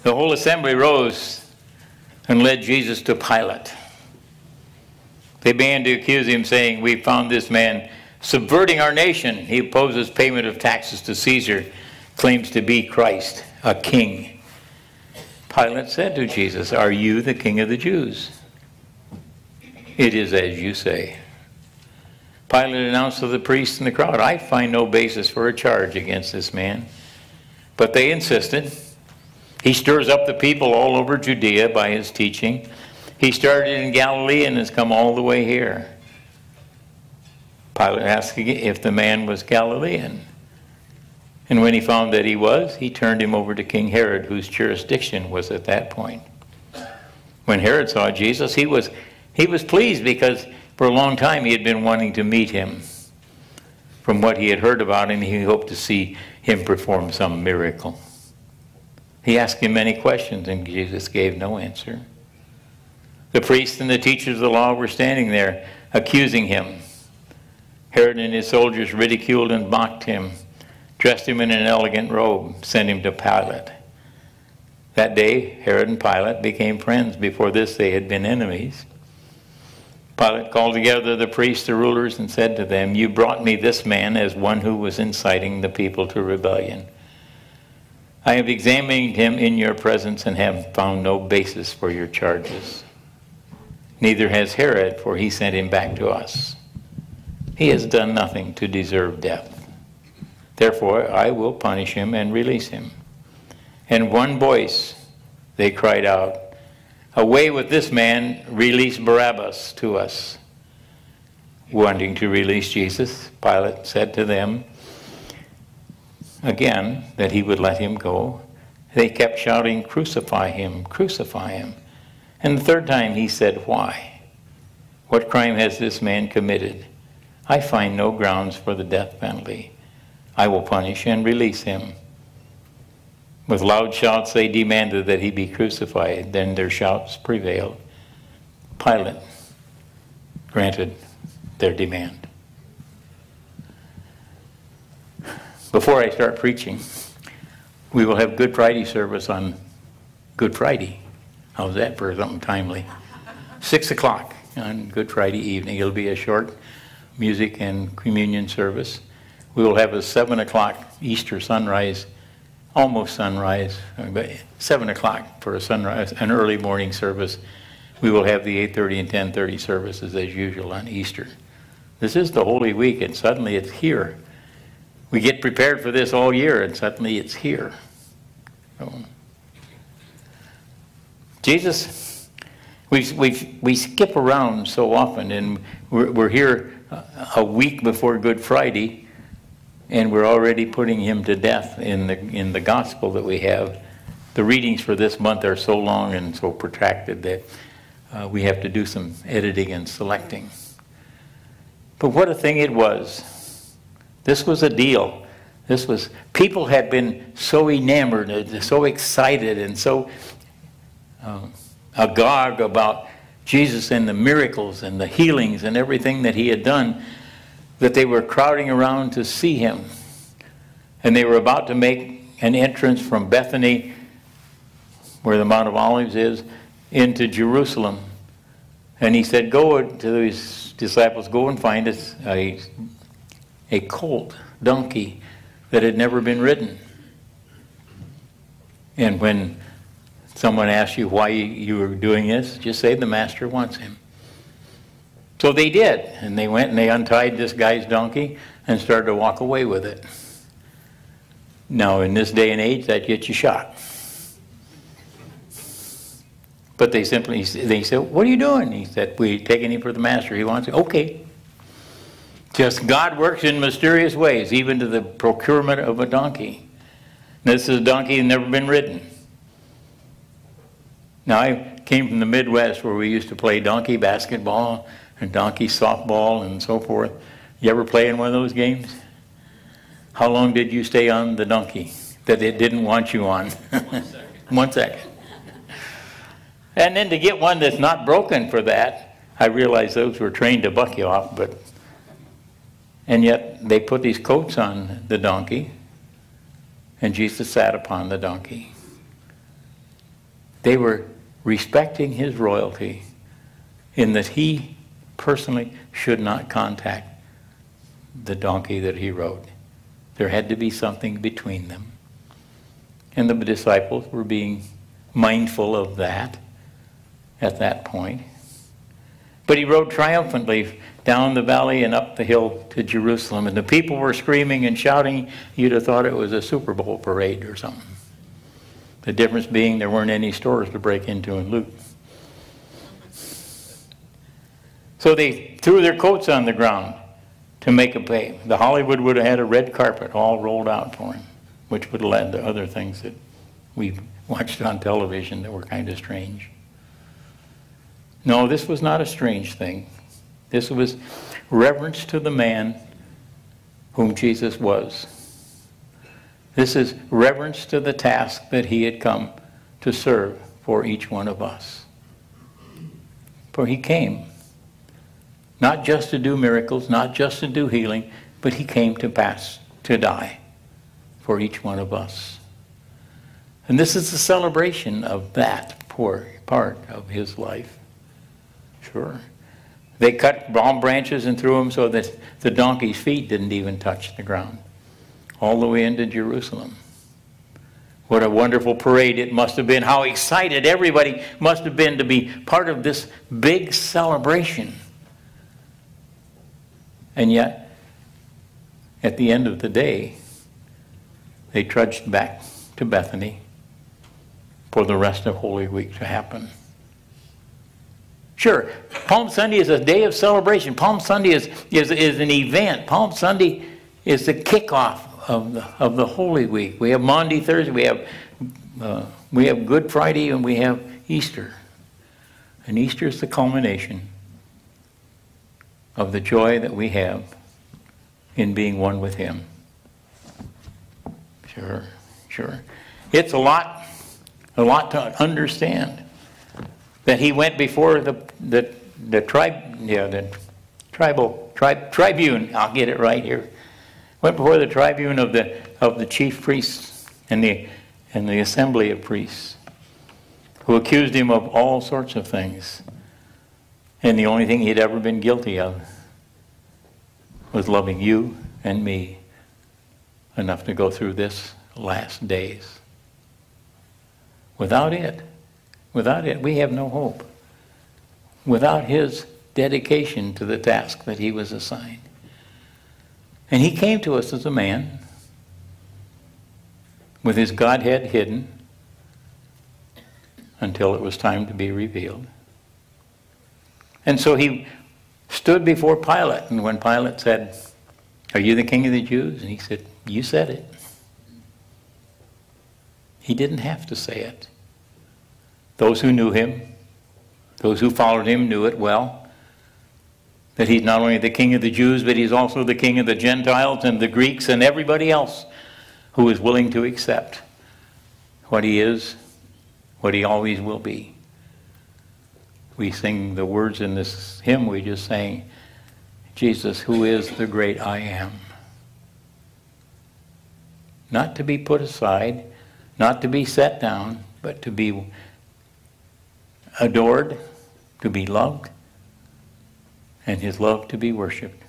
The whole assembly rose and led Jesus to Pilate. They began to accuse him, saying, "We found this man subverting our nation. He opposes payment of taxes to Caesar, claims to be Christ, a king." Pilate said to Jesus, "Are you the king of the Jews?" "It is as you say." Pilate announced to the priests and the crowd, "I find no basis for a charge against this man." But they insisted. He stirs up the people all over Judea by his teaching. He started in Galilee and has come all the way here. Pilate asked if the man was Galilean. And when he found that he was, he turned him over to King Herod, whose jurisdiction was at that point. When Herod saw Jesus, he was pleased because for a long time he had been wanting to meet him. From what he had heard about him, he hoped to see him perform some miracle. He asked him many questions, and Jesus gave no answer. The priests and the teachers of the law were standing there, accusing him. Herod and his soldiers ridiculed and mocked him, dressed him in an elegant robe, sent him to Pilate. That day, Herod and Pilate became friends. Before this, they had been enemies. Pilate called together the priests, the rulers, and said to them, "You brought me this man as one who was inciting the people to rebellion. I have examined him in your presence and have found no basis for your charges. Neither has Herod, for he sent him back to us. He has done nothing to deserve death. Therefore, I will punish him and release him." In one voice, they cried out, "Away with this man, release Barabbas to us." Wanting to release Jesus, Pilate said to them again that he would let him go. They kept shouting, "Crucify him, crucify him." And the third time he said, "Why? What crime has this man committed? I find no grounds for the death penalty. I will punish and release him." With loud shouts they demanded that he be crucified. Then their shouts prevailed. Pilate granted their demand. Before I start preaching, we will have Good Friday service on Good Friday. How's that for something timely? 6 o'clock on Good Friday evening. It'll be a short music and communion service. We will have a 7 o'clock Easter sunrise, almost sunrise, but 7 o'clock for a sunrise, an early morning service. We will have the 8:30 and 10:30 services as usual on Easter. This is the Holy Week, and suddenly it's here. We get prepared for this all year, and suddenly it's here. So, Jesus, we skip around so often, and we're here a week before Good Friday, and we're already putting him to death in the gospel that we have. The readings for this month are so long and so protracted that we have to do some editing and selecting. But what a thing it was. This was a deal. People had been so enamored and so excited and so agog about Jesus and the miracles and the healings and everything that he had done that they were crowding around to see him. And they were about to make an entrance from Bethany, where the Mount of Olives is, into Jerusalem. And he said, "Go to his disciples, go and find us a colt, donkey, that had never been ridden. And when someone asks you why you were doing this, just say the master wants him." So they did, and they went and they untied this guy's donkey and started to walk away with it. Now, in this day and age, that gets you shot. But they said, "What are you doing?" He said, "We're taking him for the master. He wants it." Okay. Just God works in mysterious ways, even to the procurement of a donkey. This is a donkey that's never been ridden. Now, I came from the Midwest where we used to play donkey basketball and donkey softball and so forth. You ever play in one of those games? How long did you stay on the donkey that it didn't want you on? 1 second. 1 second. And then to get one that's not broken for that, I realized those were trained to buck you off, and yet they put these coats on the donkey, and Jesus sat upon the donkey. They were respecting his royalty in that he personally should not contact the donkey that he rode. There had to be something between them. And the disciples were being mindful of that at that point. But he rode triumphantly down the valley and up the hill to Jerusalem. And the people were screaming and shouting. You'd have thought it was a Super Bowl parade or something. The difference being there weren't any stores to break into and loot. So they threw their coats on the ground to make a pay. The Hollywood would have had a red carpet all rolled out for him, which would have led to other things that we watched on television that were kind of strange. No, this was not a strange thing. This was reverence to the man whom Jesus was. This is reverence to the task that he had come to serve for each one of us. For he came not just to do miracles, not just to do healing, but he came to die for each one of us. And this is a celebration of that poor part of his life. Sure. They cut palm branches and threw them so that the donkey's feet didn't even touch the ground, all the way into Jerusalem. What a wonderful parade it must have been. How excited everybody must have been to be part of this big celebration. And yet, at the end of the day, they trudged back to Bethany for the rest of Holy Week to happen. Sure, Palm Sunday is a day of celebration. Palm Sunday is an event. Palm Sunday is the kickoff of the Holy Week. We have Maundy Thursday, we have Good Friday, and we have Easter. And Easter is the culmination of the joy that we have in being one with him. Sure. It's a lot to understand. That he went before the tribune. I'll get it right here. Went before the tribune of the chief priests and the assembly of priests, who accused him of all sorts of things. And the only thing he'd ever been guilty of was loving you and me enough to go through this last days. Without it, we have no hope. Without his dedication to the task that he was assigned. And he came to us as a man with his Godhead hidden until it was time to be revealed. And so he stood before Pilate, and when Pilate said, "Are you the king of the Jews?" and he said, "You said it." He didn't have to say it. Those who knew him, those who followed him knew it well, that he's not only the king of the Jews, but he's also the king of the Gentiles and the Greeks and everybody else who is willing to accept what he is, what he always will be. We sing the words in this hymn we just sang, Jesus, who is the great I am. Not to be put aside, not to be set down, but to be adored, to be loved, and his love to be worshipped.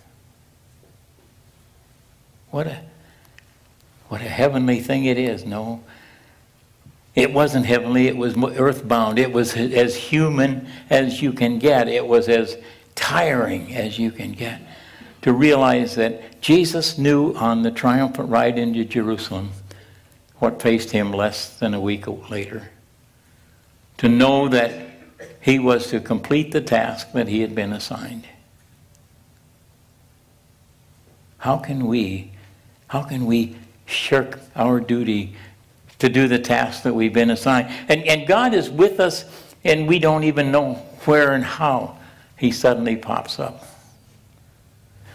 What a heavenly thing it is. No, it wasn't heavenly, it was earthbound. It was as human as you can get. It was as tiring as you can get. To realize that Jesus knew on the triumphant ride into Jerusalem what faced him less than a week later. To know that he was to complete the task that he had been assigned. How can we shirk our duty to do the task that we've been assigned? And God is with us, and we don't even know where and how he suddenly pops up.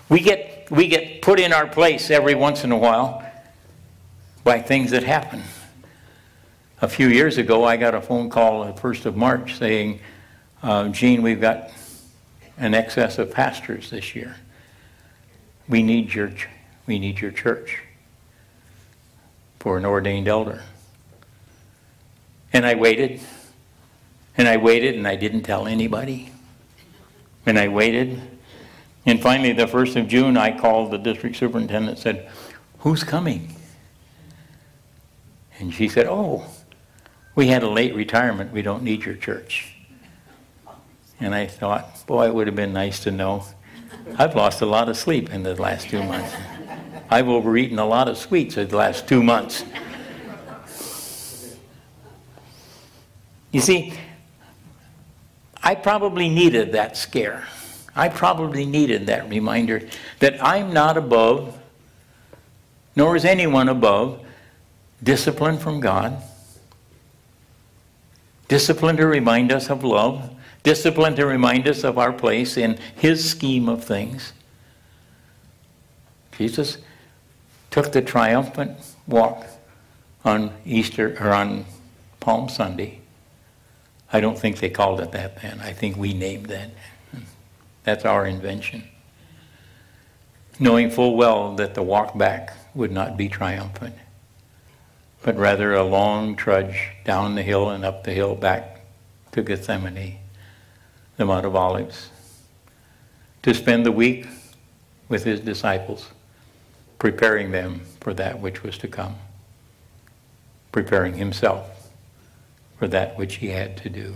We get put in our place every once in a while by things that happen. A few years ago, I got a phone call on the 1st of March saying, Gene, we've got an excess of pastors this year. We need your church for an ordained elder. And I waited And I waited, and I didn't tell anybody. And I waited. And finally, the 1st of June, I called the district superintendent and said, "Who's coming?" And she said, "Oh, we had a late retirement. We don't need your church." And I thought, boy, it would have been nice to know. I've lost a lot of sleep in the last 2 months. I've overeaten a lot of sweets in the last 2 months. You see, I probably needed that scare. I probably needed that reminder that I'm not above, nor is anyone above, discipline from God. Discipline to remind us of love. Discipline to remind us of our place in His scheme of things. Jesus took the triumphant walk on Easter, or on Palm Sunday. I don't think they called it that then. I think we named that. That's our invention. Knowing full well that the walk back would not be triumphant, but rather a long trudge down the hill and up the hill back to Gethsemane, the Mount of Olives, to spend the week with His disciples, preparing them for that which was to come, preparing Himself for that which He had to do.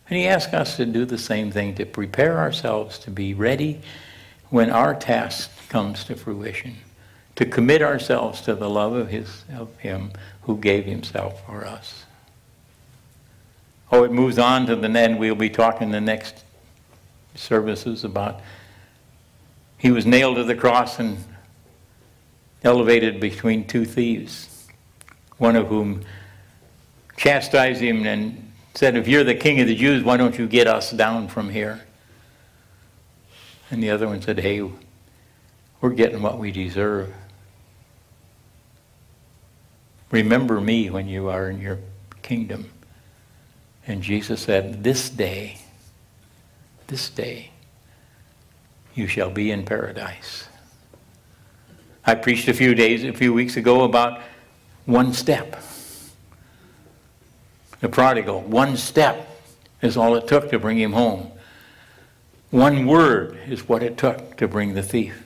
And He asked us to do the same thing, to prepare ourselves to be ready when our task comes to fruition, to commit ourselves to the love of Him who gave Himself for us. Oh, it moves on to the end. We'll be talking the next services about He was nailed to the cross and elevated between two thieves, one of whom chastised Him and said, "If you're the King of the Jews, why don't you get us down from here?" And the other one said, "Hey, we're getting what we deserve. Remember me when you are in your kingdom." And Jesus said, this day, you shall be in paradise. I preached a few weeks ago about one step. The prodigal, one step is all it took to bring him home. One word is what it took to bring the thief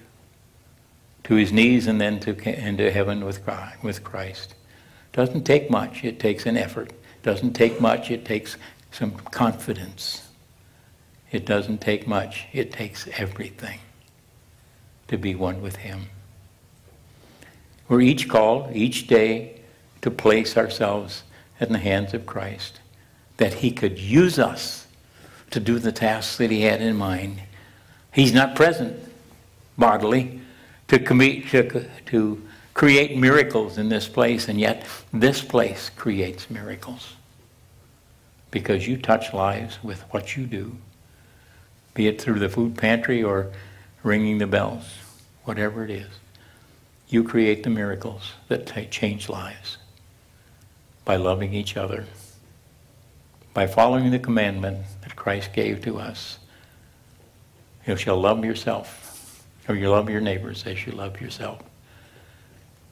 to his knees and then into heaven with Christ. Doesn't take much, it takes an effort. Doesn't take much, it takes some confidence. It doesn't take much, it takes everything to be one with Him. We're each called, each day, to place ourselves in the hands of Christ, that He could use us to do the tasks that He had in mind. He's not present bodily to create miracles in this place, and yet this place creates miracles. Because you touch lives with what you do, be it through the food pantry or ringing the bells, whatever it is. You create the miracles that change lives by loving each other, by following the commandment that Christ gave to us. You shall love yourself, or you love your neighbors as you love yourself.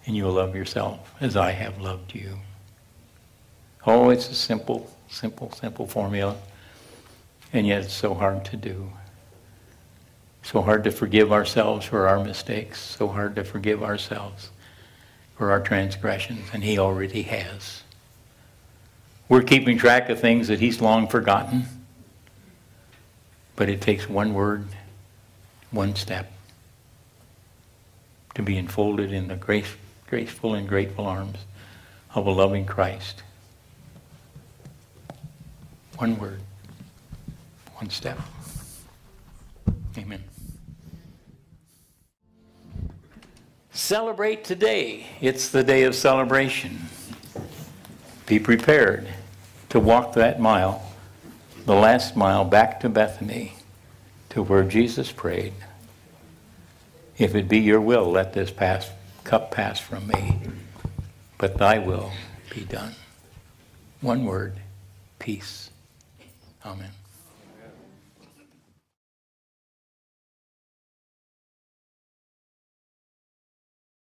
And you will love yourself as I have loved you. Oh, it's a simple formula, and yet it's so hard to do. So hard to forgive ourselves for our mistakes, so hard to forgive ourselves for our transgressions, and He already has. We're keeping track of things that He's long forgotten, but it takes one word, one step, to be enfolded in the graceful and grateful arms of a loving Christ. One word, one step. Amen. Celebrate today. It's the day of celebration. Be prepared to walk that mile, the last mile back to Bethany, to where Jesus prayed, "If it be your will, let this cup pass from me, but thy will be done." One word, peace. Amen.